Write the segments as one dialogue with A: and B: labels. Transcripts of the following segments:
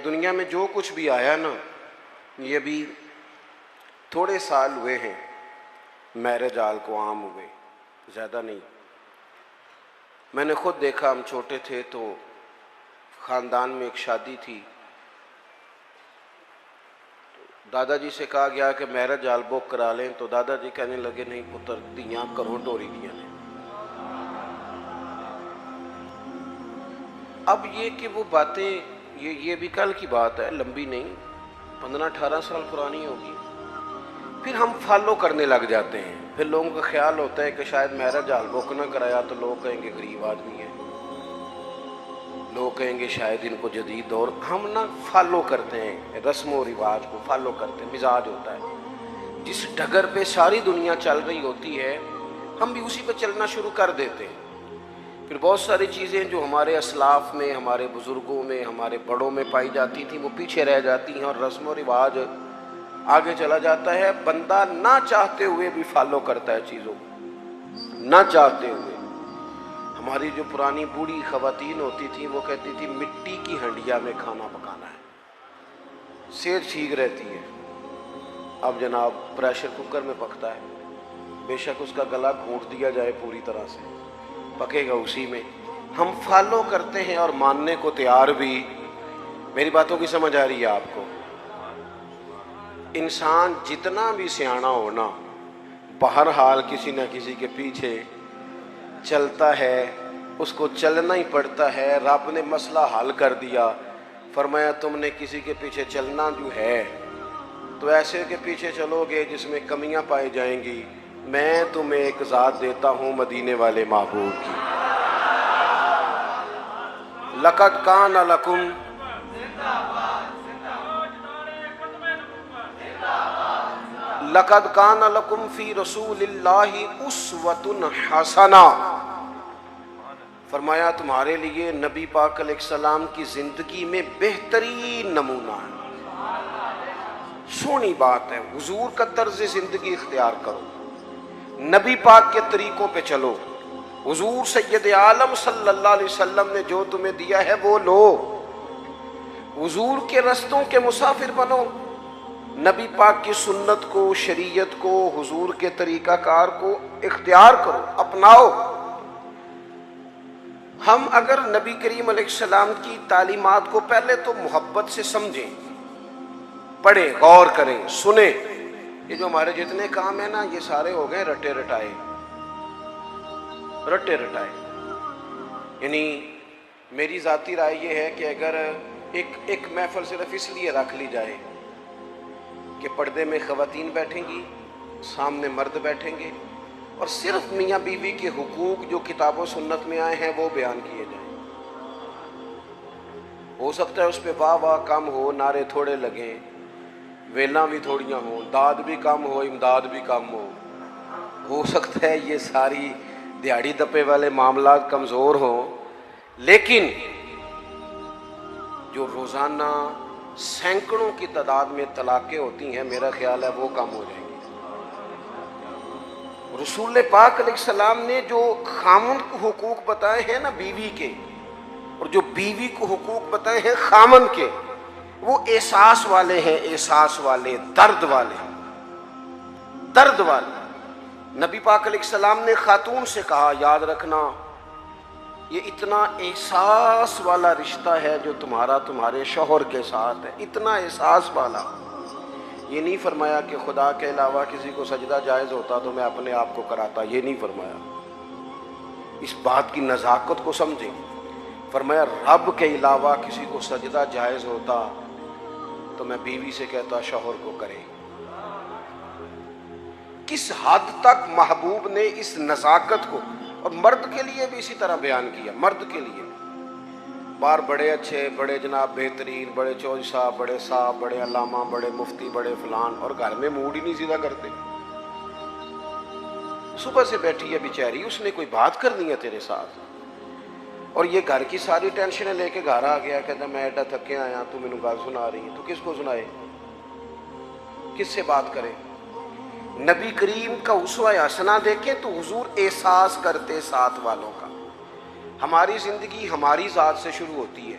A: دنیا میں جو کچھ بھی آیا نا، یہ بھی تھوڑے سال ہوئے ہیں میرج ہال کو عام ہوئے، زیادہ نہیں۔ میں نے خود دیکھا، ہم چھوٹے تھے تو خاندان میں ایک شادی تھی، دادا جی سے کہا گیا کہ میرج ہال بک کرا لیں، تو دادا جی کہنے لگے نہیں پتر، دیاں کرو ڈوری دیاں نے۔ اب یہ کہ وہ باتیں، یہ بھی کل کی بات ہے، لمبی نہیں، 15-18 سال پرانی ہوگی، پھر ہم فالو کرنے لگ جاتے ہیں۔ پھر لوگوں کا خیال ہوتا ہے کہ شاید میرج ہال بک نہ کرایا تو لوگ کہیں گے غریب آدمی ہے، لوگ کہیں گے شاید ان کو جدید دور، ہم نہ فالو کرتے ہیں رسم و رواج کو، فالو کرتے ہیں، مزاج ہوتا ہے۔ جس ڈگر پہ ساری دنیا چل رہی ہوتی ہے ہم بھی اسی پہ چلنا شروع کر دیتے ہیں۔ پھر بہت ساری چیزیں جو ہمارے اسلاف میں، ہمارے بزرگوں میں، ہمارے بڑوں میں پائی جاتی تھی وہ پیچھے رہ جاتی ہیں، اور رسم و رواج آگے چلا جاتا ہے۔ بندہ نہ چاہتے ہوئے بھی فالو کرتا ہے چیزوں کو، نہ چاہتے ہوئے۔ ہماری جو پرانی بوڑھی خواتین ہوتی تھیں وہ کہتی تھی مٹی کی ہنڈیا میں کھانا پکانا ہے، صحت ٹھیک رہتی ہے۔ اب جناب پریشر کوکر میں پکتا ہے، بے شک اس کا گلا گھونٹ دیا جائے پوری طرح سے، پکے گا اسی میں۔ ہم فالو کرتے ہیں اور ماننے کو تیار بھی۔ میری باتوں کی سمجھ آ رہی ہے آپ کو؟ انسان جتنا بھی سیاںا ہونا، بہرحال کسی نہ کسی کے پیچھے چلتا ہے، اس کو چلنا ہی پڑتا ہے۔ رب نے مسئلہ حل کر دیا، فرمایا تم نے کسی کے پیچھے چلنا جو ہے تو ایسے کے پیچھے چلو گے جس میں کمیاں پائی جائیں گی۔ میں تمہیں ایک ذات دیتا ہوں مدینے والے محبوب کی۔ لقد کان لکم لقد کان لکم فی رسول اللہ اسوۃ حسنہ، فرمایا تمہارے لیے نبی پاک علیہ السلام کی زندگی میں بہترین نمونہ ہے۔ سونی بات ہے، حضور کا طرز زندگی اختیار کرو، نبی پاک کے طریقوں پہ چلو، حضور سید عالم صلی اللہ علیہ وسلم نے جو تمہیں دیا ہے وہ لو، حضور کے رستوں کے مسافر بنو، نبی پاک کی سنت کو، شریعت کو، حضور کے طریقہ کار کو اختیار کرو، اپناؤ۔ ہم اگر نبی کریم علیہ السلام کی تعلیمات کو پہلے تو محبت سے سمجھیں، پڑھیں، غور کریں، سنیں۔ یہ جو ہمارے جتنے کام ہیں نا یہ سارے ہو گئے رٹے رٹائے، رٹے رٹائے۔ یعنی میری ذاتی رائے یہ ہے کہ اگر ایک محفل صرف اس لیے رکھ لی جائے کہ پردے میں خواتین بیٹھیں گی، سامنے مرد بیٹھیں گے، اور صرف میاں بیوی کے حقوق جو کتاب و سنت میں آئے ہیں وہ بیان کیے جائیں، ہو سکتا ہے اس پہ واہ واہ کم ہو، نعرے تھوڑے لگیں، ویلاں بھی تھوڑیاں ہوں، داد بھی کم ہو، امداد بھی کم ہو سکتا ہے یہ ساری دیہڑی دپے والے معاملات کمزور ہوں، لیکن جو روزانہ سینکڑوں کی تعداد میں طلاقیں ہوتی ہیں میرا خیال ہے وہ کم ہو جائیں گی۔ رسول پاک علیہ السلام نے جو خامند کو حقوق بتائے ہیں نا بیوی کے، اور جو بیوی کو حقوق بتائے ہیں خامند کے، وہ احساس والے ہیں، احساس والے، درد والے، درد والے۔ نبی پاک علیہ السلام نے خاتون سے کہا یاد رکھنا یہ اتنا احساس والا رشتہ ہے جو تمہارا تمہارے شوہر کے ساتھ ہے، اتنا احساس والا۔ یہ نہیں فرمایا کہ خدا کے علاوہ کسی کو سجدہ جائز ہوتا تو میں اپنے آپ کو کراتا، یہ نہیں فرمایا۔ اس بات کی نزاکت کو سمجھیں، فرمایا رب کے علاوہ کسی کو سجدہ جائز ہوتا تو میں بیوی سے کہتا شوہر کو کرے۔ کس حد تک محبوب نے اس نزاکت کو، اور مرد کے لیے بھی اسی طرح بیان کیا، مرد کے لیے باہر بڑے اچھے، بڑے جناب بہترین، بڑے چودھری صاحب، بڑے صاحب، بڑے علامہ، بڑے مفتی، بڑے فلان، اور گھر میں موڈ ہی نہیں سیدھا کرتے۔ صبح سے بیٹھی ہے بیچاری، اس نے کوئی بات کرنی ہے تیرے ساتھ، اور یہ گھر کی ساری ٹینشنیں لے کے گھر آ گیا، کہتا میں ایڈا تھکے آیا، تو مینوں گل سنا رہی ہے، تو کس کو سنائے، کس سے بات کرے؟ نبی کریم کا اسوہ حسنہ دیکھیں تو حضور احساس کرتے ساتھ والوں کا۔ ہماری زندگی ہماری ذات سے شروع ہوتی ہے،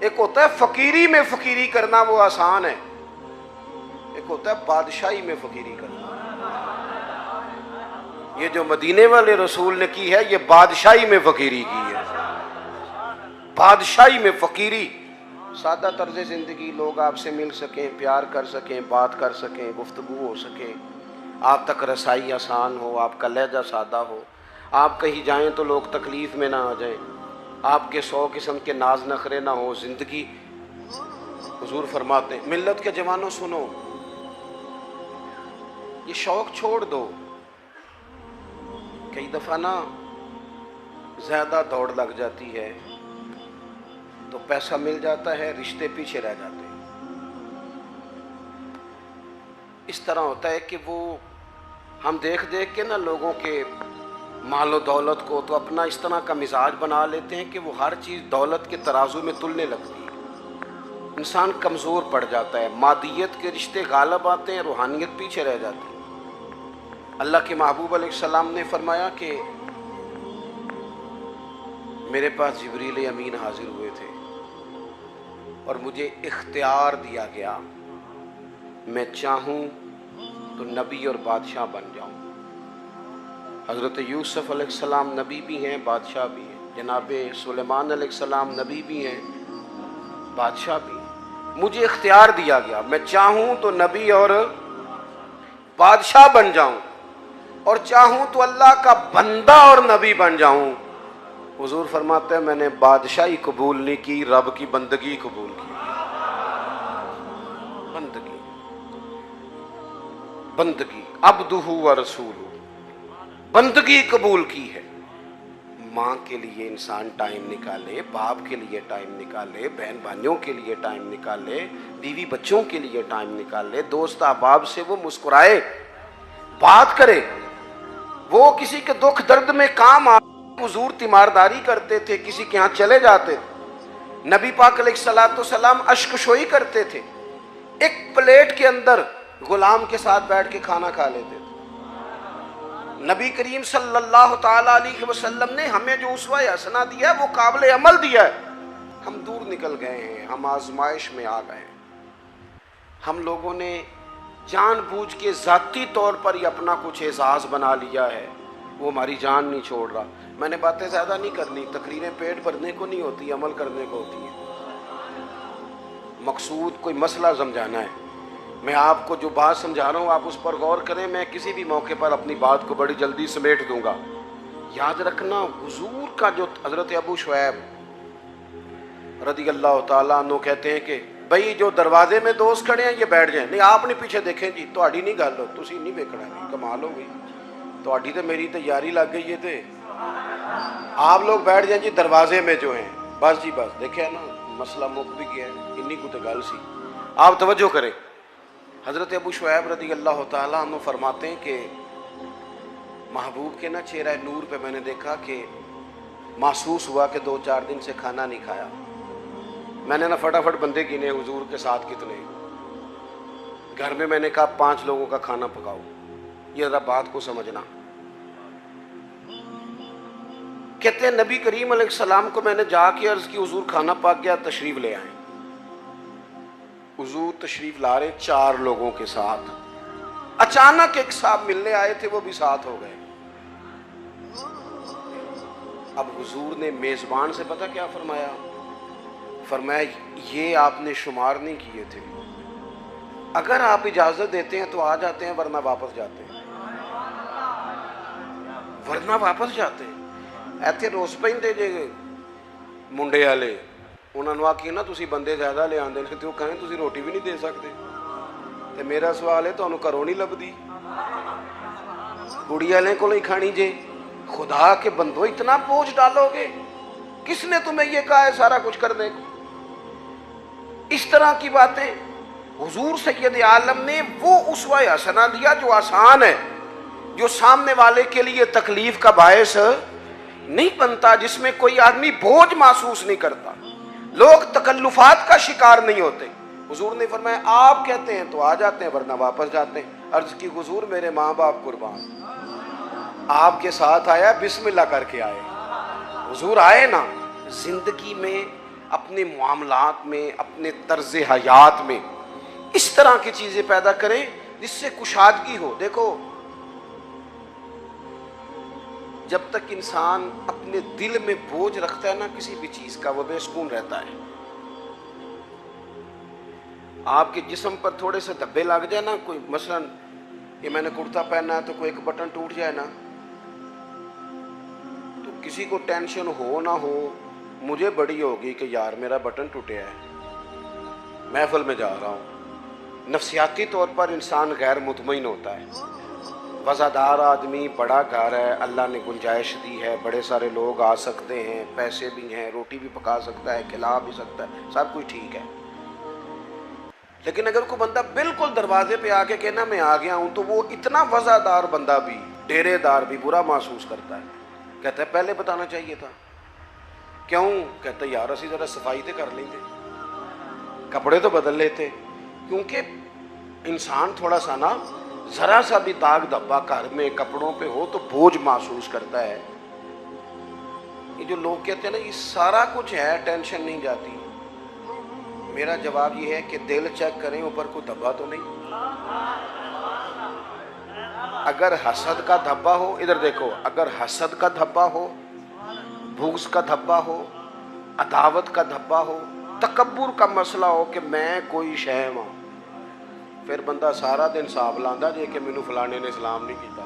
A: ایک ہوتا ہے فقیری میں فقیری کرنا، وہ آسان ہے، ایک ہوتا ہے بادشاہی میں فقیری کرنا۔ یہ جو مدینے والے رسول نے کی ہے یہ بادشاہی میں فقیری کی ہے، بادشاہی میں فقیری۔ سادہ طرز زندگی، لوگ آپ سے مل سکیں، پیار کر سکیں، بات کر سکیں، گفتگو ہو سکے، آپ تک رسائی آسان ہو، آپ کا لہجہ سادہ ہو، آپ کہیں جائیں تو لوگ تکلیف میں نہ آ جائیں، آپ کے 100 قسم کے ناز نخرے نہ ہو زندگی۔ حضور فرماتے ہیں ملت کے جوانوں سنو، یہ شوق چھوڑ دو۔ کئی دفعہ نا زیادہ دوڑ لگ جاتی ہے تو پیسہ مل جاتا ہے، رشتے پیچھے رہ جاتے ہیں۔ اس طرح ہوتا ہے کہ وہ ہم دیکھ دیکھ کے نا لوگوں کے مال و دولت کو تو اپنا اس طرح کا مزاج بنا لیتے ہیں کہ وہ ہر چیز دولت کے ترازو میں تلنے لگتی ہے، انسان کمزور پڑ جاتا ہے، مادیت کے رشتے غالب آتے ہیں، روحانیت پیچھے رہ جاتی ہے۔ اللہ کے محبوب علیہ السلام نے فرمایا کہ میرے پاس جبریل امین حاضر ہوئے تھے اور مجھے اختیار دیا گیا، میں چاہوں تو نبی اور بادشاہ بن جاؤں۔ حضرت یوسف علیہ السلام نبی بھی ہیں، بادشاہ بھی ہیں، جناب سلیمان علیہ السلام نبی بھی ہیں، بادشاہ بھی ہیں۔ مجھے اختیار دیا گیا، میں چاہوں تو نبی اور بادشاہ بن جاؤں، اور چاہوں تو اللہ کا بندہ اور نبی بن جاؤں۔ حضور فرماتے ہیں میں نے بادشاہی قبول نہیں کی، رب کی بندگی قبول کی۔ بندگی، بندگی، عبدہ و رسولہ، بندگی قبول کی ہے۔ ماں کے لیے انسان ٹائم نکالے، باپ کے لیے ٹائم نکالے، بہن بھائیوں کے لیے ٹائم نکالے، بیوی بچوں کے لیے ٹائم نکالے، دوست احباب سے وہ مسکرائے، بات کرے، وہ کسی کے دکھ درد میں کام آ۔ حضور تیمارداری کرتے تھے، کسی کے ہاں چلے جاتے تھے، نبی پاک علیہ الصلوۃ والسلام اشک شوئی کرتے تھے، ایک پلیٹ کے اندر غلام کے ساتھ بیٹھ کے کھانا کھا لیتے تھے۔ نبی کریم صلی اللہ تعالی علیہ وسلم نے ہمیں جو اسوہ حسنہ دیا ہے وہ قابل عمل دیا ہے، ہم دور نکل گئے ہیں، ہم آزمائش میں آ گئے ہیں، ہم لوگوں نے جان بوجھ کے ذاتی طور پر ہی اپنا کچھ اعزاز بنا لیا ہے، وہ ہماری جان نہیں چھوڑ رہا۔ میں نے باتیں زیادہ نہیں کرنی، تقریریں پیٹ بھرنے کو نہیں ہوتی، عمل کرنے کو ہوتی ہیں۔ مقصود کوئی مسئلہ سمجھانا ہے، میں آپ کو جو بات سمجھا رہا ہوں آپ اس پر غور کریں، میں کسی بھی موقع پر اپنی بات کو بڑی جلدی سمیٹ دوں گا۔ یاد رکھنا حضور کا جو حضرت ابو شعیب رضی اللہ تعالیٰ عنہ کہتے ہیں کہ بھئی جو دروازے میں دوست کھڑے ہیں یہ بیٹھ جائیں، نہیں آپ نہیں پیچھے دیکھیں جی، تہاڈی نہیں گل ہو، تسی نہیں ویکھنا، نہیں کمال ہو گئی، تہاڈی تے میری تے یاری لگ گئی ہے، تے آپ لوگ بیٹھ جائیں جی دروازے میں جو ہیں، بس جی بس، دیکھیں نا مسئلہ مک بھی گیا ہے، انی کو تے گل سی۔ آپ توجہ کریں، حضرت ابو شعیب رضی اللہ تعالیٰ عنہ فرماتے ہیں کہ محبوب کے نا چہرہ نور پہ میں نے دیکھا کہ محسوس ہوا کہ 2-4 دن سے کھانا نہیں کھایا۔ میں نے نا فٹافٹ بندے گنے حضور کے ساتھ کتنے، گھر میں نے کہا 5 لوگوں کا کھانا پکاؤ، یہ ذرا بات کو سمجھنا۔ کہتے ہیں نبی کریم علیہ السلام کو میں نے جا کے عرض کی حضور کھانا پک گیا، تشریف لے آئیں۔ حضور تشریف لا رہے 4 لوگوں کے ساتھ، اچانک ایک صاحب ملنے آئے تھے وہ بھی ساتھ ہو گئے۔ اب حضور نے میزبان سے پتہ کیا فرمایا؟ فرمایا یہ آپ نے شمار نہیں کیے تھے، اگر آپ اجازت دیتے ہیں تو آ جاتے ہیں ورنہ واپس جاتے ہیں، ورنہ واپس جاتے ہیں۔ ایتھے روس پیندے جے منڈے والے، انہوں نے آخی نا تسی بندے زیادہ لے آندے نے تے وہ کہیں تسی روٹی بھی نہیں دے سکتے، تے میرا سوال ہے تانوں گھروں نہیں لبدی، کڑی والے کو نہیں کھانی جے، خدا کے بندو اتنا بوجھ ڈالو گے، کس نے تمہیں یہ کہا ہے سارا کچھ کرنے کو؟ اس طرح کی باتیں حضور سید عالم نے وہ اسوہ حسنہ دیا جو آسان ہے، جو سامنے والے کے لیے تکلیف کا باعث نہیں بنتا، جس میں کوئی آدمی بوجھ محسوس نہیں کرتا، لوگ تکلفات کا شکار نہیں ہوتے۔ حضور نے فرمایا آپ کہتے ہیں تو آ جاتے ہیں ورنہ واپس جاتے ہیں۔ عرض کی حضور میرے ماں باپ قربان، آپ کے ساتھ آیا بسم اللہ کر کے آئے، حضور آئے نا۔ زندگی میں اپنے معاملات میں، اپنے طرز حیات میں اس طرح کی چیزیں پیدا کریں جس سے کشادگی ہو۔ دیکھو، جب تک انسان اپنے دل میں بوجھ رکھتا ہے نا کسی بھی چیز کا، وہ بے سکون رہتا ہے۔ آپ کے جسم پر تھوڑے سے دھبے لگ جائے نا، کوئی مثلا یہ میں نے کرتا پہنا ہے تو کوئی ایک بٹن ٹوٹ جائے نا، تو کسی کو ٹینشن ہو نہ ہو، مجھے بڑی ہوگی کہ یار میرا بٹن ٹوٹے ہے، محفل میں جا رہا ہوں۔ نفسیاتی طور پر انسان غیر مطمئن ہوتا ہے۔ وزادار آدمی، بڑا گھر ہے، اللہ نے گنجائش دی ہے، بڑے سارے لوگ آ سکتے ہیں، پیسے بھی ہیں، روٹی بھی پکا سکتا ہے، کھلا بھی سکتا ہے، سب کچھ ٹھیک ہے۔ لیکن اگر کوئی بندہ بالکل دروازے پہ آ کے کہنا میں آ گیا ہوں، تو وہ اتنا وزادار بندہ بھی، ڈیرے دار بھی برا محسوس کرتا ہے، کہتا ہے پہلے بتانا چاہیے تھا۔ کیوں؟ کہتا ہے یار اسی ذرا صفائی تے کر لیں گے، کپڑے تو بدل لیتے۔ کیونکہ انسان تھوڑا سا نا، ذرا سا بھی داغ دھبا گھر میں کپڑوں پہ ہو تو بوجھ محسوس کرتا ہے۔ یہ جو لوگ کہتے ہیں نا یہ سارا کچھ ہے، ٹینشن نہیں جاتی، میرا جواب یہ ہے کہ دل چیک کریں اوپر کوئی دھبا تو نہیں۔ اگر حسد کا دھبا ہو، ادھر دیکھو، اگر حسد کا دھبا ہو، بغض کا دھبا ہو، عداوت کا دھبا ہو، تکبر کا مسئلہ ہو کہ میں کوئی شے ہوں، پھر بندہ سارا دن حساب لاندا جے کہ مینوں فلانے نے سلام نہیں کیتا۔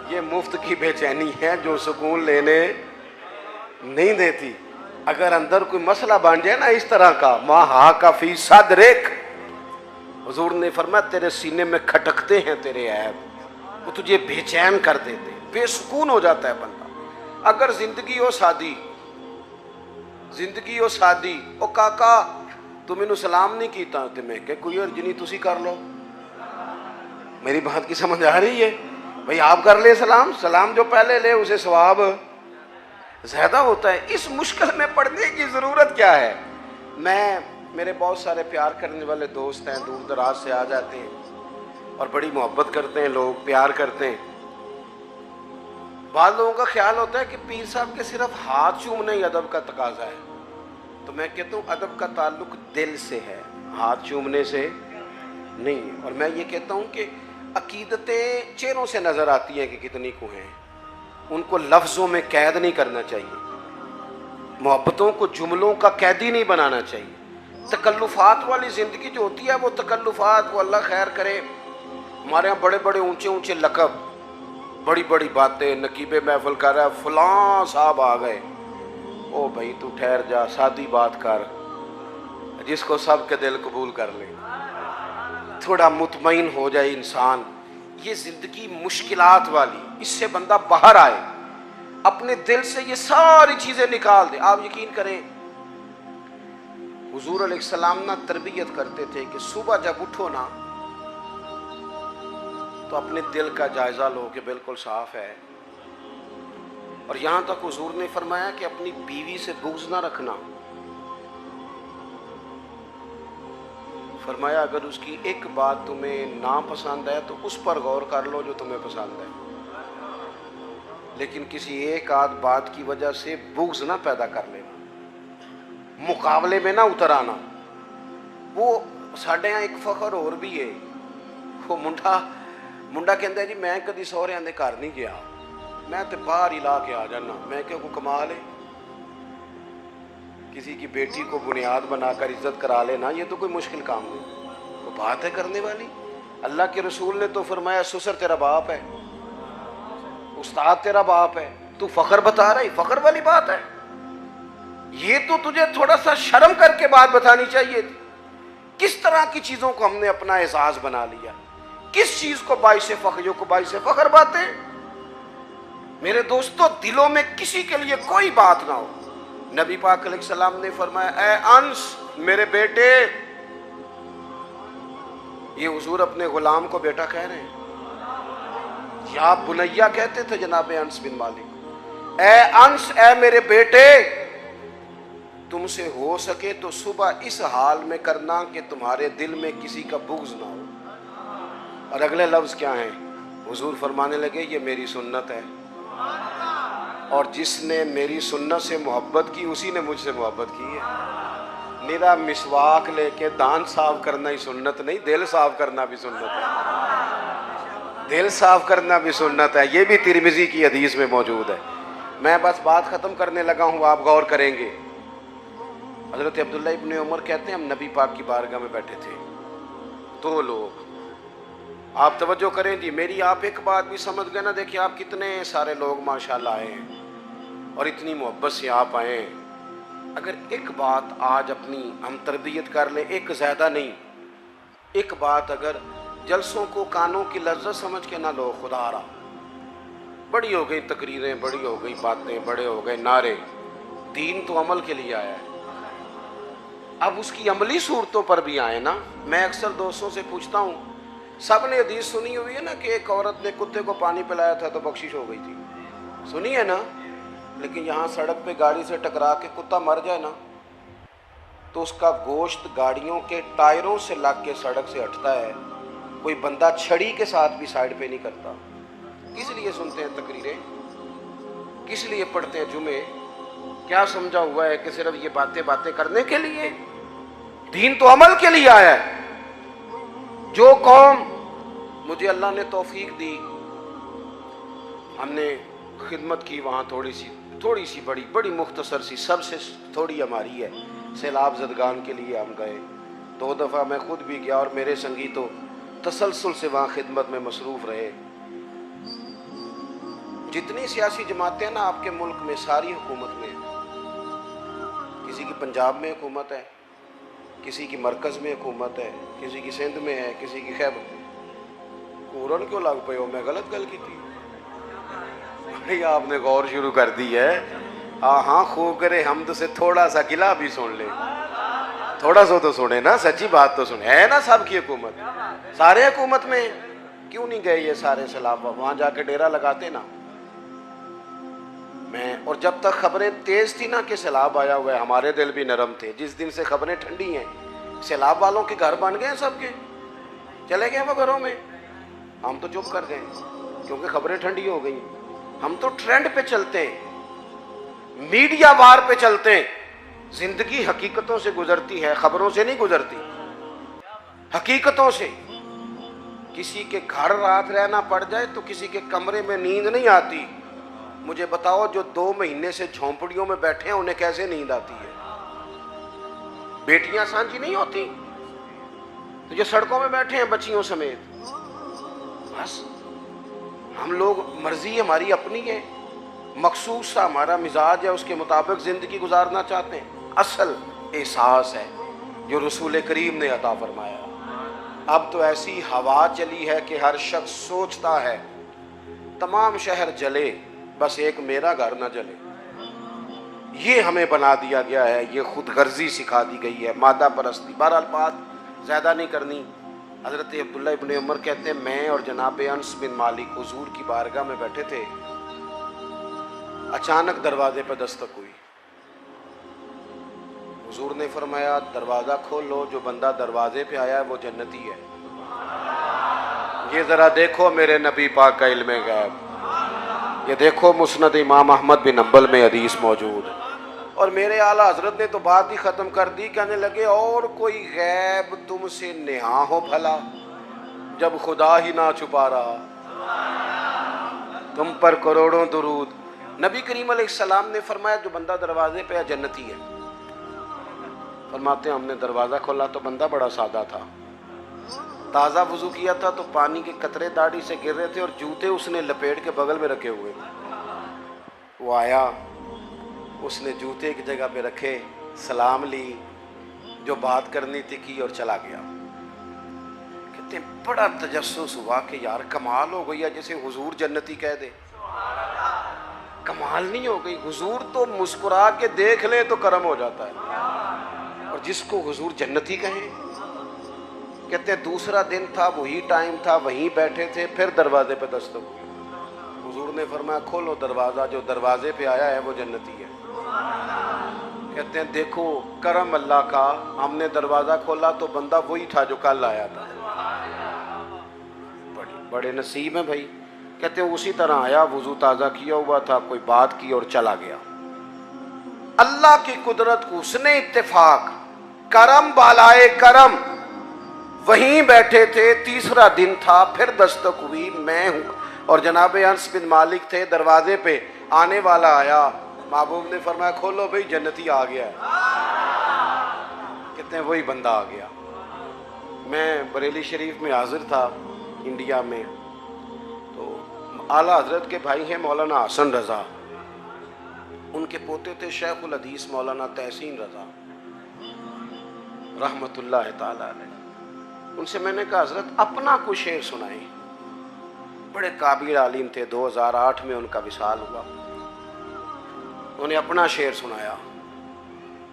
A: یہ مفت کی بے چینی ہے جو سکون لینے نہیں دیتی۔ اگر اندر کوئی مسئلہ بن جائے نا اس طرح کا، ما ہا کا فی صدرک، حضور نے فرمایا تیرے سینے میں کھٹکتے ہیں تیرے عیب، وہ تجھے بے چین کر دیتے، بے سکون ہو جاتا ہے بندہ۔ اگر زندگی ہو سادی، زندگی ہو سادی، او کاکا تو مینوں سلام نہیں کیتا، تو میں کہ کوئی عرض نہیں، تسی کر لو۔ میری بات کی سمجھ آ رہی ہے؟ بھئی آپ کر لے سلام، سلام جو پہلے لے اسے ثواب زیادہ ہوتا ہے۔ اس مشکل میں پڑنے کی ضرورت کیا ہے؟ میرے بہت سارے پیار کرنے والے دوست ہیں، دور دراز سے آ جاتے ہیں اور بڑی محبت کرتے ہیں، لوگ پیار کرتے ہیں۔ بعض لوگوں کا خیال ہوتا ہے کہ پیر صاحب کے صرف ہاتھ چومنا ہی ادب کا تقاضا ہے، تو میں کہتا ہوں ادب کا تعلق دل سے ہے، ہاتھ چومنے سے نہیں۔ اور میں یہ کہتا ہوں کہ عقیدتیں چہروں سے نظر آتی ہیں کہ کتنی کو ہیں، ان کو لفظوں میں قید نہیں کرنا چاہیے، محبتوں کو جملوں کا قیدی نہیں بنانا چاہیے۔ تکلفات والی زندگی جو ہوتی ہے وہ تکلفات، وہ اللہ خیر کرے، ہمارے ہاں بڑے بڑے اونچے اونچے لقب، بڑی بڑی باتیں، نقیب محفل کر رہا ہے فلاں صاحب آ گئے، او بھائی تو ٹھہر جا، سادی بات کر، جس کو سب کے دل قبول کر لے، تھوڑا مطمئن ہو جائے انسان۔ یہ زندگی مشکلات والی، اس سے بندہ باہر آئے، اپنے دل سے یہ ساری چیزیں نکال دے۔ آپ یقین کریں حضور علیہ السلام نا تربیت کرتے تھے کہ صبح جب اٹھو نا تو اپنے دل کا جائزہ لو کہ بالکل صاف ہے۔ اور یہاں تک حضور نے فرمایا کہ اپنی بیوی سے بغض نہ رکھنا، فرمایا اگر اس کی ایک بات تمہیں ناپسند ہے تو اس پر غور کر لو جو تمہیں پسند ہے، لیکن کسی ایک آدھ بات کی وجہ سے بغض نہ پیدا کر لینا، مقابلے میں نہ اتر آنا۔ وہ ساڈے یہاں ایک فخر اور بھی ہے، وہ منڈا کہندا ہے جی میں کدی سہریاں دے گھر نہیں گیا، میں تے باہر ہی لا کے آ جانا۔ میں کہ کوئی کمال ہے، کسی کی بیٹی کو بنیاد بنا کر عزت کرا لینا، یہ تو کوئی مشکل کام نہیں، وہ بات ہے کرنے والی۔ اللہ کے رسول نے تو فرمایا سسر تیرا باپ ہے، استاد تیرا باپ ہے، تو فخر بتا رہا ہے، فخر والی بات ہے؟ یہ تو تجھے تھوڑا سا شرم کر کے بات بتانی چاہیے تھی۔ کس طرح کی چیزوں کو ہم نے اپنا اعزاز بنا لیا، کس چیز کو باعث فخر، جو کو باعث فخر باتیں۔ میرے دوستو دلوں میں کسی کے لیے کوئی بات نہ ہو۔ نبی پاک علیہ السلام نے فرمایا اے انس میرے بیٹے، یہ حضور اپنے غلام کو بیٹا کہہ رہے ہیں، یا بنیا کہتے تھے جناب انس بن مالک، اے انس اے میرے بیٹے، تم سے ہو سکے تو صبح اس حال میں کرنا کہ تمہارے دل میں کسی کا بغض نہ ہو۔ اور اگلے لفظ کیا ہیں؟ حضور فرمانے لگے یہ میری سنت ہے۔ اور جس نے میری سنت سے محبت کی اسی نے مجھ سے محبت کی ہے۔ میرا مسواک لے کے دان صاف کرنا ہی سنت نہیں، دل صاف کرنا بھی سنت ہے، دل صاف کرنا بھی سنت ہے، یہ بھی ترمذی کی حدیث میں موجود ہے۔ میں بس بات ختم کرنے لگا ہوں، آپ غور کریں گے۔ حضرت عبداللہ ابن عمر کہتے ہیں ہم نبی پاک کی بارگاہ میں بیٹھے تھے، دو لوگ، آپ توجہ کریں جی، میری آپ ایک بات بھی سمجھ گئے نا، دیکھیں آپ کتنے سارے لوگ ماشاءاللہ آئے ہیں اور اتنی محبت سے آپ آئے ہیں۔ اگر ایک بات آج اپنی ہم تربیت کر لیں، ایک زیادہ نہیں، ایک بات اگر جلسوں کو کانوں کی لذت سمجھ کے نہ لو، خدا را بڑی ہو گئی تقریریں، بڑی ہو گئی باتیں، بڑے ہو گئے نعرے، دین تو عمل کے لیے آیا ہے، اب اس کی عملی صورتوں پر بھی آئے نا۔ میں اکثر دوستوں سے پوچھتا ہوں، سب نے حدیث سنی ہوئی ہے نا کہ ایک عورت نے کتے کو پانی پلایا تھا تو بخشش ہو گئی تھی، سنی ہے نا؟ لیکن یہاں سڑک پہ گاڑی سے ٹکرا کے کتا مر جائے نا تو اس کا گوشت گاڑیوں کے ٹائروں سے لگ کے سڑک سے ہٹتا ہے، کوئی بندہ چھڑی کے ساتھ بھی سائیڈ پہ نہیں کرتا۔ کس لیے سنتے ہیں تقریریں؟ کس لیے پڑھتے ہیں جمعے؟ کیا سمجھا ہوا ہے کہ صرف یہ باتیں کرنے کے لیے؟ دین تو عمل کے لیے آیا ہے۔ جو قوم مجھے اللہ نے توفیق دی، ہم نے خدمت کی وہاں تھوڑی سی بڑی مختصر سی، سب سے تھوڑی ہماری ہے، سیلاب زدگان کے لیے ہم گئے 2 دفعہ، میں خود بھی گیا اور میرے سنگی تو تسلسل سے وہاں خدمت میں مصروف رہے۔ جتنی سیاسی جماعتیں ہیں نا آپ کے ملک میں، ساری حکومت میں، کسی کی پنجاب میں حکومت ہے، کسی کی مرکز میں حکومت ہے، کسی کی سندھ میں ہے، کسی کی خیبر۔ کورن کیوں لگ پے ہو؟ میں غلط گل کی تھی؟ آپ نے غور شروع کر دی ہے۔ ہاں خوب کرے حمد سے تھوڑا سا گلا بھی سن لے، تھوڑا سا تو سنے نا، سچی بات تو سنے، ہے نا سب کی حکومت، سارے حکومت میں کیوں نہیں گئے یہ سارے سیلاب؟ وہاں جا کے ڈیرا لگاتے نا۔ اور جب تک خبریں تیز تھی نا کہ سیلاب آیا ہوا ہے، ہمارے دل بھی نرم تھے۔ جس دن سے خبریں ٹھنڈی ہیں، سیلاب والوں کے گھر بن گئے سب کے، چلے گئے وہ گھروں میں، ہم تو چپ کر گئے کیونکہ خبریں ٹھنڈی ہو گئی۔ ہم تو ٹرینڈ پہ چلتے ہیں، میڈیا وار پہ چلتے ہیں۔ زندگی حقیقتوں سے گزرتی ہے، خبروں سے نہیں گزرتی، حقیقتوں سے۔ کسی کے گھر رات رہنا پڑ جائے تو کسی کے کمرے میں نیند نہیں آتی۔ مجھے بتاؤ جو 2 مہینے سے جھونپڑیوں میں بیٹھے ہیں انہیں کیسے نیند آتی ہے؟ بیٹیاں سانجی نہیں ہوتی تو جو سڑکوں میں بیٹھے ہیں بچیوں سمیت، بس ہم لوگ مرضی ہماری اپنی ہے، مخصوص سا ہمارا مزاج ہے، اس کے مطابق زندگی گزارنا چاہتے ہیں۔ اصل احساس ہے جو رسول کریم نے عطا فرمایا۔ اب تو ایسی ہوا چلی ہے کہ ہر شخص سوچتا ہے تمام شہر جلے، بس ایک میرا گھر نہ جلے۔ یہ ہمیں بنا دیا گیا ہے، یہ خود غرضی سکھا دی گئی ہے، مادہ پرستی۔ بہرحال بات زیادہ نہیں کرنی۔ حضرت عبداللہ ابن عمر کہتے ہیں میں اور جناب انس بن مالک حضور کی بارگاہ میں بیٹھے تھے، اچانک دروازے پہ دستک ہوئی۔ حضور نے فرمایا دروازہ کھولو، جو بندہ دروازے پہ آیا ہے وہ جنتی ہے۔ یہ ذرا دیکھو میرے نبی پاک کا علم غیب، یہ دیکھو مسند امام احمد بن حنبل میں حدیث موجود ہے۔ اور میرے اعلیٰ حضرت نے تو بات ہی ختم کر دی، کہنے لگے اور کوئی غیب تم سے نہاں ہو بھلا جب خدا ہی نہ چھپا رہا، تم پر کروڑوں درود۔ نبی کریم علیہ السلام نے فرمایا جو بندہ دروازے پہ ہے جنتی ہے۔ فرماتے ہیں ہم نے دروازہ کھولا تو بندہ بڑا سادہ تھا، تازہ وضو کیا تھا تو پانی کے قطرے داڑھی سے گر رہے تھے اور جوتے اس نے لپیٹ کے بغل میں رکھے ہوئے تھے۔ وہ آیا، اس نے جوتے کی جگہ پہ رکھے، سلام لی، جو بات کرنی تھی کی اور چلا گیا۔ کہتے ہیں بڑا تجسس ہوا کہ یار کمال ہو گئی ہے، جیسے حضور جنتی کہہ دے۔ کمال نہیں ہو گئی؟ حضور تو مسکرا کے دیکھ لے تو کرم ہو جاتا ہے، اور جس کو حضور جنتی کہیں۔ کہتے ہیں دوسرا دن تھا، وہی ٹائم تھا، وہیں بیٹھے تھے، پھر دروازے پہ دستک ہوئی۔ حضور نے فرمایا کھولو دروازہ، جو دروازے پہ آیا ہے وہ جنتی ہے۔ کہتے ہیں دیکھو کرم اللہ کا، ہم نے دروازہ کھولا تو بندہ وہی تھا جو کل آیا تھا۔ بڑے نصیب ہیں بھائی، کہتے ہیں اسی طرح آیا، وضو تازہ کیا ہوا تھا، کوئی بات کی اور چلا گیا۔ اللہ کی قدرت کو، اس نے اتفاق، کرم بالائے کرم، وہیں بیٹھے تھے، تیسرا دن تھا، پھر دستک ہوئی، میں ہوں اور جناب انس بن مالک تھے دروازے پہ، آنے والا آیا، محبوب نے فرمایا کھولو بھئی جنتی آ گیا ہے۔ کہتے ہیں وہی بندہ آ گیا۔ میں بریلی شریف میں حاضر تھا انڈیا میں، تو اعلیٰ حضرت کے بھائی ہیں مولانا حسن رضا، ان کے پوتے تھے شیخ الحدیث مولانا تحسین رضا رحمت اللہ تعالی علیہ۔ ان سے میں نے کہا حضرت اپنا کوئی شعر سنائیں، بڑے قابل عالم تھے، 2008 میں ان کا وصال ہوا۔ انہیں اپنا شعر سنایا،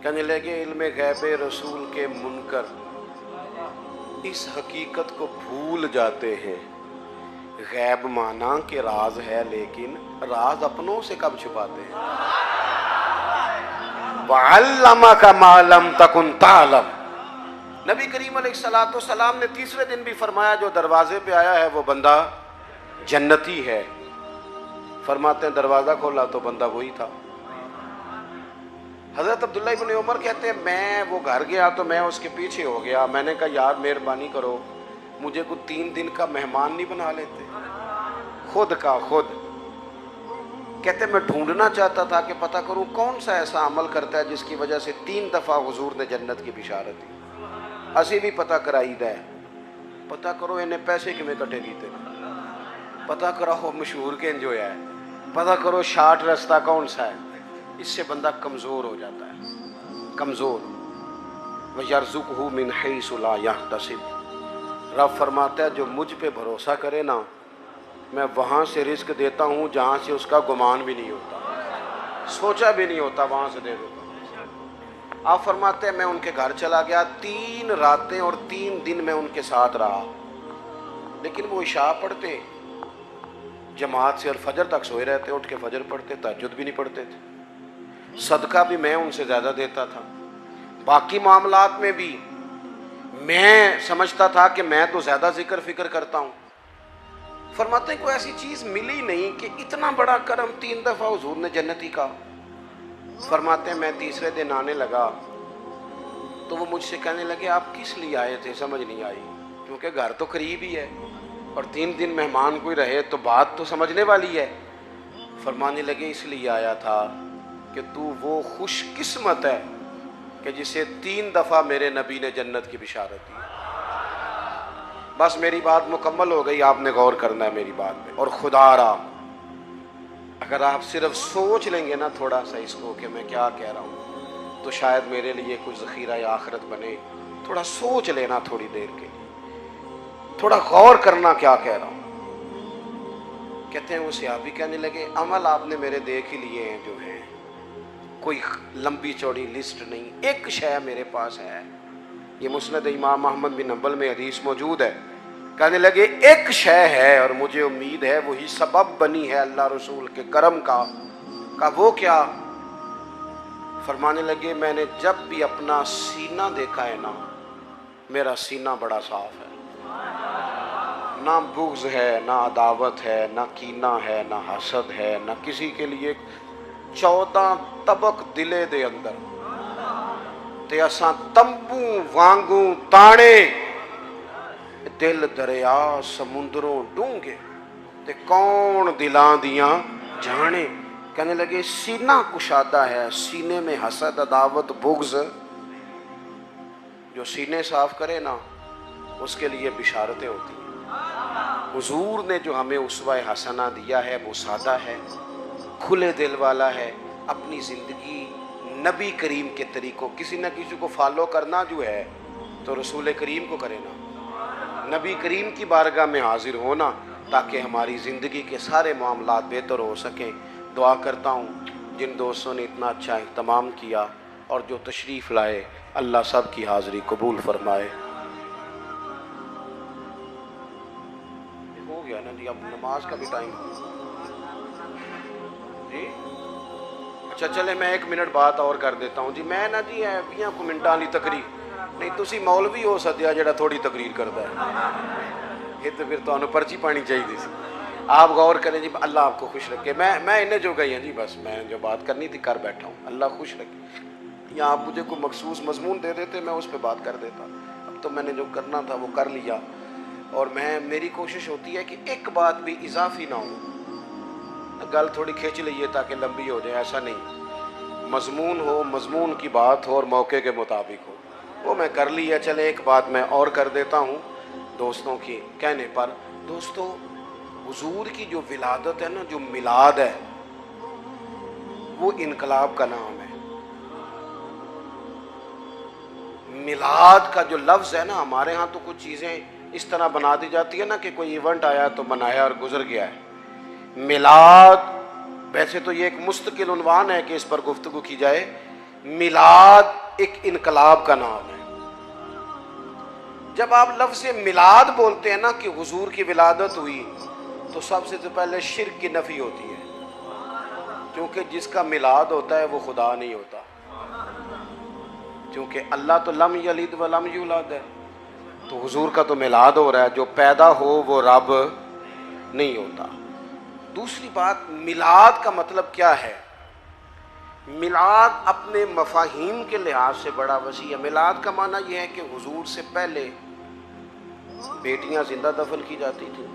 A: کہنے لگے علم غیب رسول کے منکر اس حقیقت کو بھول جاتے ہیں، غیب مانا کہ راز ہے لیکن راز اپنوں سے کب چھپاتے ہیں۔ وَعَلَّمَكَ مَا لَمْ تَكُنْ تَعْلَمْ۔ نبی کریم علیہ السلام نے تیسرے دن بھی فرمایا جو دروازے پہ آیا ہے وہ بندہ جنتی ہے۔ فرماتے ہیں دروازہ کھولا تو بندہ وہی تھا۔ حضرت عبداللہ ابن عمر کہتے ہیں میں وہ گھر گیا تو میں اس کے پیچھے ہو گیا، میں نے کہا یار مہربانی کرو مجھے کوئی 3 دن کا مہمان نہیں بنا لیتے، خود کا خود۔ کہتے میں ڈھونڈنا چاہتا تھا کہ پتہ کروں کون سا ایسا عمل کرتا ہے جس کی وجہ سے 3 دفعہ حضور نے جنت کی بشارت دی۔ اسی بھی پتہ کرائی دے، پتہ کرو انہیں پیسے کیویں کٹے کیتے، پتہ کرو مشہور کے انجویا ہے، پتہ کرو شارٹ رستہ کون سا ہے۔ اس سے بندہ کمزور ہو جاتا ہے، کمزور۔ وَيَرْزُقْهُ مِنْ حَيْثُ لَا يَحْتَسِبُ۔ رب فرماتا ہے جو مجھ پہ بھروسہ کرے نا میں وہاں سے رزق دیتا ہوں جہاں سے اس کا گمان بھی نہیں ہوتا، سوچا بھی نہیں ہوتا، وہاں سے دے دیتا ہوں۔ آپ فرماتے ہیں میں ان کے گھر چلا گیا، 3 راتیں اور 3 دن میں ان کے ساتھ رہا، لیکن وہ عشاء پڑھتے جماعت سے اور فجر تک سوئے رہتے، اٹھ کے فجر پڑھتے، تہجد بھی نہیں پڑھتے تھے۔ صدقہ بھی میں ان سے زیادہ دیتا تھا، باقی معاملات میں بھی میں سمجھتا تھا کہ میں تو زیادہ ذکر فکر کرتا ہوں۔ فرماتے ہیں کوئی ایسی چیز ملی نہیں کہ اتنا بڑا کرم 3 دفعہ حضور نے جنتی کا۔ فرماتے ہیں میں تیسرے دن آنے لگا تو وہ مجھ سے کہنے لگے آپ کس لیے آئے تھے؟ سمجھ نہیں آئی، کیونکہ گھر تو قریب ہی ہے اور 3 دن مہمان کوئی رہے تو بات تو سمجھنے والی ہے۔ فرمانے لگے اس لیے آیا تھا کہ تو وہ خوش قسمت ہے کہ جسے 3 دفعہ میرے نبی نے جنت کی بشارت دی۔ بس میری بات مکمل ہو گئی، آپ نے غور کرنا ہے میری بات میں۔ اور خدا را اگر آپ صرف سوچ لیں گے نا تھوڑا سا اس کو کہ میں کیا کہہ رہا ہوں تو شاید میرے لیے کچھ ذخیرہ آخرت بنے۔ تھوڑا سوچ لینا تھوڑی دیر کے لیے، تھوڑا غور کرنا کیا کہہ رہا ہوں۔ کہتے ہیں وہ صحابی کہنے لگے عمل آپ نے میرے دیکھ ہی لیے ہیں جو ہیں، کوئی لمبی چوڑی لسٹ نہیں، ایک شے میرے پاس ہے۔ یہ مسند امام احمد بن حنبل میں حدیث موجود ہے۔ کہنے لگے ایک شے ہے اور مجھے امید ہے وہی سبب بنی ہے اللہ رسول کے کرم کا۔ کہا وہ کیا؟ فرمانے لگے میں نے جب بھی اپنا سینہ دیکھا ہے نا میرا سینہ بڑا صاف ہے، نہ بغض ہے، نہ عداوت ہے، نہ کینہ ہے، نہ حسد ہے، نہ کسی کے لیے 14 طبق دلے دے اندر تے اساں تمبو وانگوں تانے دل دریا سمندروں ڈونگے تے کون دلاں دیاں جانے۔ کہنے لگے سینہ کشادہ ہے، سینے میں حسد عداوت بغض، جو سینے صاف کرے نا اس کے لیے بشارتیں ہوتی ہیں۔ حضور نے جو ہمیں اسوہ حسنہ دیا ہے وہ سادہ ہے، کھلے دل والا ہے، اپنی زندگی نبی کریم کے طریقوں، کسی نہ کسی کو فالو کرنا جو ہے تو رسول کریم کو کرے نا، نبی کریم کی بارگاہ میں حاضر ہونا تاکہ ہماری زندگی کے سارے معاملات بہتر ہو سکیں۔ دعا کرتا ہوں جن دوستوں نے اتنا اچھا اہتمام کیا اور جو تشریف لائے اللہ سب کی حاضری قبول فرمائے۔ ہو گیا نا جی، اب نماز کا بھی ٹائم جی۔ اچھا چلے میں 1 منٹ بات اور کر دیتا ہوں جی۔ میں نا جی 20 منٹاں والی تقریر نہیں، تسی مولوی ہو سدیا جڑا تھوڑی تقریر کرتا ہے، یہ تو پھر تمہیں پرچی پانی چاہیے سی۔ آپ غور کریں جی، اللہ آپ کو خوش رکھے. میں انہیں جو گئی ہیں جی، بس میں جو بات کرنی تھی کر بیٹھا ہوں. اللہ خوش رکھے. یا آپ مجھے کوئی مخصوص مضمون دے دیتے میں اس پہ بات کر دیتا. اب تو میں نے جو کرنا تھا وہ کر لیا. اور میری کوشش ہوتی ہے کہ ایک بات بھی اضافی نہ ہو. گل تھوڑی کھینچ لئیے تاکہ لمبی ہو جائے، ایسا نہیں. مضمون ہو، مضمون کی بات ہو اور موقع کے مطابق ہو. وہ میں کر لیا. چلے ایک بات میں اور کر دیتا ہوں دوستوں کی کہنے پر. دوستو، حضور کی جو ولادت ہے نا، جو میلاد ہے، وہ انقلاب کا نام ہے. میلاد کا جو لفظ ہے نا، ہمارے ہاں تو کچھ چیزیں اس طرح بنا دی جاتی ہے نا کہ کوئی ایونٹ آیا تو منایا اور گزر گیا ہے. میلاد ویسے تو یہ ایک مستقل عنوان ہے کہ اس پر گفتگو کی جائے. میلاد ایک انقلاب کا نام ہے. جب آپ لفظ میلاد بولتے ہیں نا کہ حضور کی ولادت ہوئی، تو سب سے پہلے شرک کی نفی ہوتی ہے، کیونکہ جس کا میلاد ہوتا ہے وہ خدا نہیں ہوتا. کیونکہ اللہ تو لم یلد ولم یولد ہے، تو حضور کا تو میلاد ہو رہا ہے. جو پیدا ہو وہ رب نہیں ہوتا. دوسری بات، میلاد کا مطلب کیا ہے؟ میلاد اپنے مفاہیم کے لحاظ سے بڑا وسیع ہے. میلاد کا معنی یہ ہے کہ حضور سے پہلے بیٹیاں زندہ دفن کی جاتی تھیں.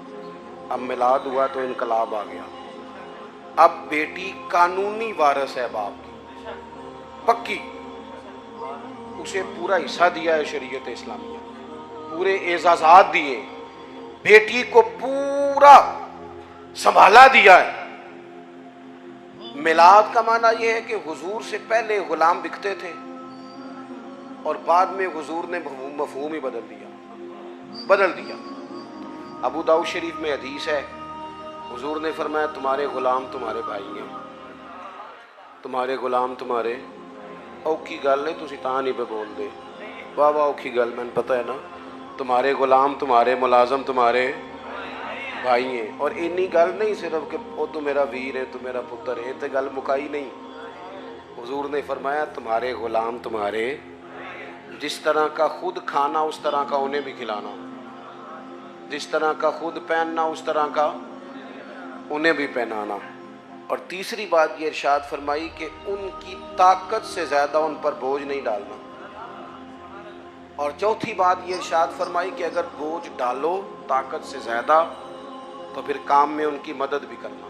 A: اب میلاد ہوا تو انقلاب آ گیا. اب بیٹی قانونی وارث ہے باپ کی، پکی. اسے پورا حصہ دیا ہے شریعت اسلامیہ، پورے اعزازات دیے، بیٹی کو پورا سنبھالا دیا ہے. میلاد کا معنی یہ ہے کہ حضور سے پہلے غلام بکتے تھے اور بعد میں حضور نے مفہوم ہی بدل دیا. ابو داؤد شریف میں حدیث ہے، حضور نے فرمایا تمہارے غلام تمہارے بھائی ہیں، تمہارے غلام تمہارے. اوکھی گل ہے، تسی تاں نہیں پہ بول دے. واہ واہ اوکھی گل، میں نے پتہ ہے نا. تمہارے غلام تمہارے ملازم تمہارے بھائی ہیں. اور انی گل نہیں صرف کہ وہ تو میرا ویر ہے، تو میرا پتر ہے، تو گل مکائی نہیں. حضور نے فرمایا تمہارے غلام تمہارے، جس طرح کا خود کھانا اس طرح کا انہیں بھی کھلانا، جس طرح کا خود پہننا اس طرح کا انہیں بھی پہنانا. اور تیسری بات یہ ارشاد فرمائی کہ ان کی طاقت سے زیادہ ان پر بوجھ نہیں ڈالنا. اور چوتھی بات یہ ارشاد فرمائی کہ اگر بوجھ ڈالو طاقت سے زیادہ تو پھر کام میں ان کی مدد بھی کرنا،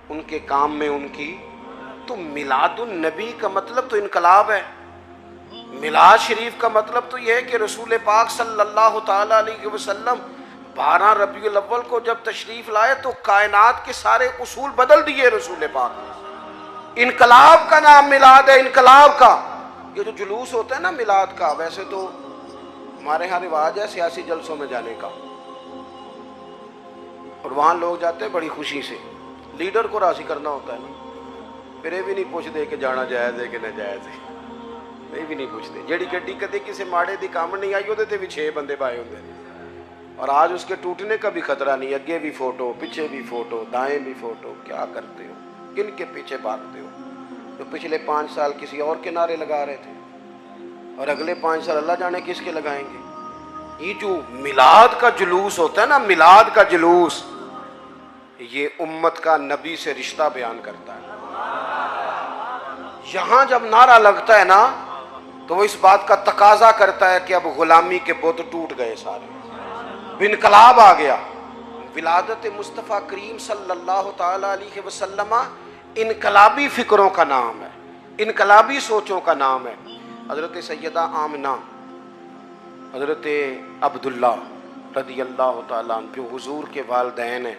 A: ان کے کام میں ان کی. تو میلاد النبی کا مطلب تو انقلاب ہے. میلاد شریف کا مطلب تو یہ ہے کہ رسول پاک صلی اللہ تعالیٰ علیہ وسلم 12 ربیع الاول کو جب تشریف لائے تو کائنات کے سارے اصول بدل دیے رسول پاک نے. انقلاب کا نام میلاد ہے، انقلاب کا. یہ جو جلوس ہوتا ہے نا میلاد کا، ویسے تو ہمارے ہاں رواج ہے سیاسی جلسوں میں جانے کا، اور وہاں لوگ جاتے ہیں بڑی خوشی سے. لیڈر کو راضی کرنا ہوتا ہے نا، پھر یہ بھی نہیں پوچھتے کہ جانا جائز ہے کہ ناجائز ہے. یہ بھی نہیں پوچھتے. جیڑی گڈی کدے کسی ماڑے دی کام نہیں آئی وہ بھی 6 بندے پائے ہوتے ہیں. اور آج اس کے ٹوٹنے کا بھی خطرہ نہیں. اگے بھی فوٹو، پیچھے بھی فوٹو، دائیں بھی فوٹو. کیا کرتے ہو؟ کن کے پیچھے بھاگتے ہو؟ جو پچھلے 5 سال کسی اور کے نعرے لگا رہے تھے اور اگلے 5 سال اللہ جانے کس کے لگائیں گے. یہ جو میلاد کا جلوس ہوتا ہے نا، میلاد کا جلوس، یہ امت کا نبی سے رشتہ بیان کرتا ہے. یہاں جب نعرہ لگتا ہے نا تو وہ اس بات کا تقاضا کرتا ہے کہ اب غلامی کے بت ٹوٹ گئے سارے، انقلاب آ گیا. ولادت مصطفیٰ کریم صلی اللہ تعالی علیہ وسلم انقلابی فکروں کا نام ہے، انقلابی سوچوں کا نام ہے. حضرت سیدہ آمنہ، حضرت عبداللہ رضی اللہ تعالیٰ عنہ جو حضور کے والدین ہیں،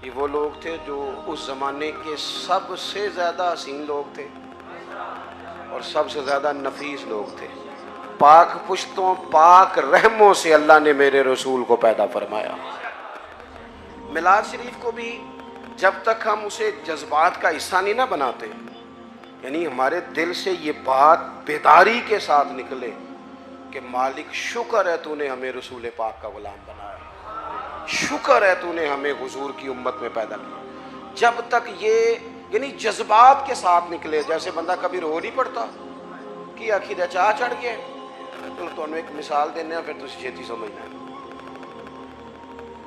A: یہ وہ لوگ تھے جو اس زمانے کے سب سے زیادہ حسین لوگ تھے اور سب سے زیادہ نفیس لوگ تھے. پاک پشتوں، پاک رحموں سے اللہ نے میرے رسول کو پیدا فرمایا. میلاد شریف کو بھی جب تک ہم اسے جذبات کا حصہ نہیں نہ بناتے، یعنی ہمارے دل سے یہ بات بیداری کے ساتھ نکلے کہ مالک شکر ہے تو نے ہمیں رسول پاک کا غلام بنایا، شکر ہے تو نے ہمیں حضور کی امت میں پیدا کیا. جب تک یہ یعنی جذبات کے ساتھ نکلے، جیسے بندہ کبھی رو نہیں پڑتا کہ آخی دا چاہ چڑھ گیا. تو ایک مثال دینے پھر تسی چھیتی سمجھنا ہے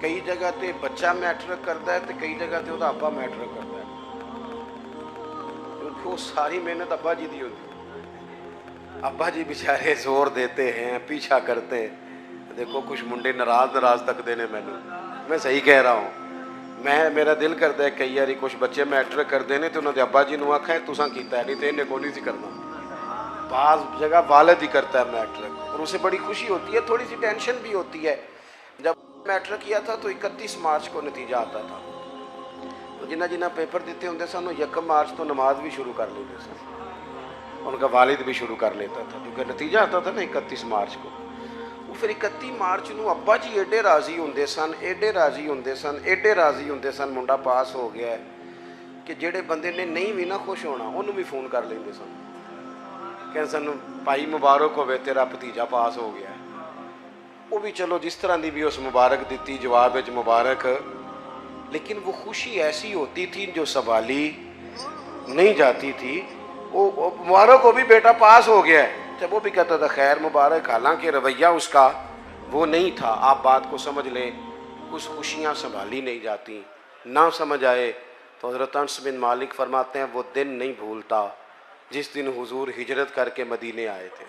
A: کئی جگہ تے بچہ میٹرک کرتا ہے تو کئی جگہ تے وہ ابا میٹرک کرتا ہے، کیونکہ وہ ساری محنت ابا جی دی ہوتی ہے۔ ابا جی بیچارے زور دیتے ہیں، پیچھا کرتے ہیں۔ دیکھو کچھ منڈے ناراض تک دینے میں صحیح کہہ رہا ہوں۔ میرا دل کرتا ہے کئی باری کچھ بچے میٹرک کر دینے تو انہوں نے ابا جی نو آکھا ہے تساں کیتا ہے نہیں تو انہیں کو نہیں سی کرنا۔ بعض جگہ والد ہی کرتا ہے میٹرک اور اسے بڑی خوشی ہوتی ہے، تھوڑی سی ٹینشن بھی ہوتی ہے۔ جب میٹرک کیا تھا تو 31 مارچ کو نتیجہ آتا تھا، تو جنہ پیپر دیتے ہوندے سن وہ 1 مارچ تو نماز بھی شروع کر لیتے سن، ان کا والد بھی شروع کر لیتا تھا کیونکہ نتیجہ آتا تھا نا 31 مارچ کو۔ وہ پھر 31 مارچ نو ابا جی ایڈے راضی ہوندے سن منڈا پاس ہو گیا ہے کہ جڑے بندے نے نہیں بھی نہ خوش ہونا انہوں بھی فون کر لیندے سن کہ سن بھائی مبارک ہوئے تیرا بھتیجا پاس ہو گیا ہے۔ وہ بھی چلو جس طرح دی بھی اس مبارک دیتی، جواب وچ مبارک، لیکن وہ خوشی ایسی ہوتی تھی جو سنبھالی نہیں جاتی تھی۔ وہ مبارک ہو بھی بیٹا پاس ہو گیا ہے، جب وہ بھی کہتا تھا خیر مبارک، حالانکہ رویہ اس کا وہ نہیں تھا۔ آپ بات کو سمجھ لیں، کچھ خوشیاں سنبھالی نہیں جاتی، نہ سمجھ آئے تو حضرت انس بن مالک فرماتے ہیں وہ دن نہیں بھولتا جس دن حضور ہجرت کر کے مدینے آئے تھے۔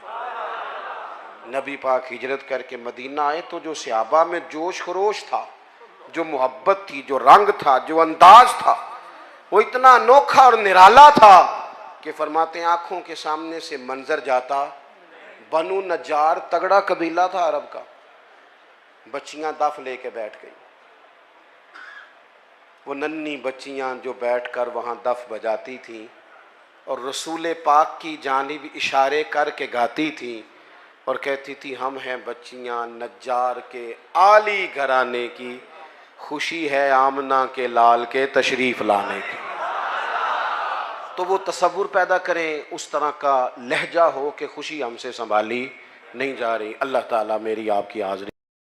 A: نبی پاک ہجرت کر کے مدینہ آئے تو جو صحابہ میں جوش خروش تھا، جو محبت تھی، جو رنگ تھا، جو انداز تھا، وہ اتنا انوکھا اور نرالا تھا کہ فرماتے ہیں آنکھوں کے سامنے سے منظر جاتا۔ بنو نجار تگڑا قبیلہ تھا عرب کا، بچیاں دف لے کے بیٹھ گئی، وہ ننھی بچیاں جو بیٹھ کر وہاں دف بجاتی تھیں اور رسول پاک کی جانب اشارے کر کے گاتی تھیں اور کہتی تھی ہم ہیں بچیاں نجار کے عالی گھرانے کی، خوشی ہے آمنہ کے لال کے تشریف لانے کی۔ تو وہ تصور پیدا کریں اس طرح کا لہجہ ہو کہ خوشی ہم سے سنبھالی نہیں جا رہی۔ اللہ تعالیٰ میری آپ کی حاضری